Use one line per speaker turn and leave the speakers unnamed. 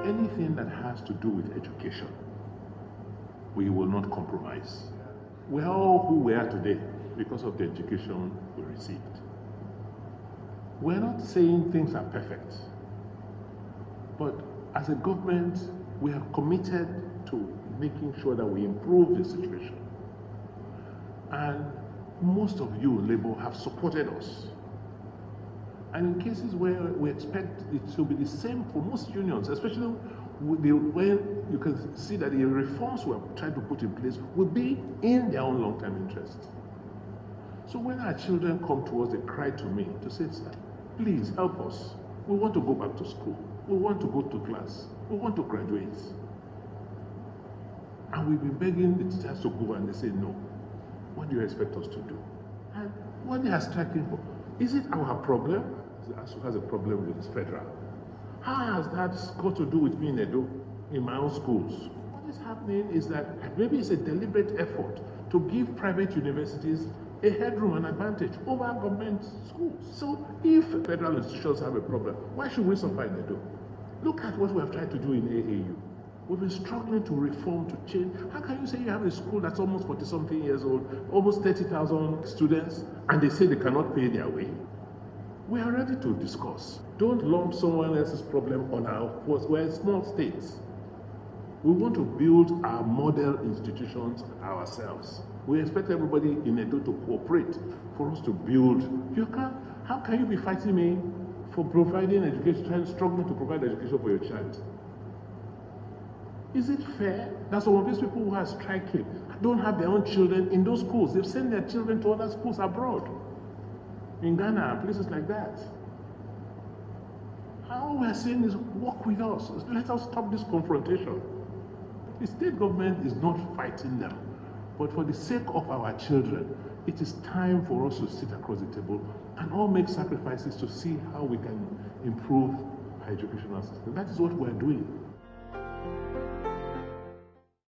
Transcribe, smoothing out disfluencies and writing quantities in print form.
anything that has to do with education, we will not compromise. We are all who we are today because of the education we received. We're not saying things are perfect, but as a government, we are committed to making sure that we improve the situation. And most of you in Labour have supported us. And in cases where we expect it to be the same for most unions, especially when you can see that the reforms we have tried to put in place will be in their own long-term interest. So when our children come to us, they cry to me to say, "Sir, please help us. We want to go back to school. We want to go to class. We want to graduate." And we've been begging the teachers to go, and they say, "No. What do you expect us to do?" And what they are striking for, is it our problem? ASU has a problem with its federal. How has that got to do with me in Edo, in my own schools? What is happening is that maybe it's a deliberate effort to give private universities a headroom, an advantage over government schools. So if federal institutions have a problem, why should we suffer in Edo? Look at what we have tried to do in AAU. We've been struggling to reform, to change. How can you say you have a school that's almost 40-something years old, almost 30,000 students, and they say they cannot pay their way? We are ready to discuss. Don't lump someone else's problem on our post. We're small states. We want to build our model institutions ourselves. We expect everybody in Edo to cooperate for us to build. How can you be fighting me for providing education, struggling to provide education for your child? Is it fair that some of these people who are striking don't have their own children in those schools? They've sent their children to other schools abroad, in Ghana and places like that. All we are saying is work with us. Let us stop this confrontation. The state government is not fighting them, but for the sake of our children, it is time for us to sit across the table and all make sacrifices to see how we can improve our educational system. That is what we are doing.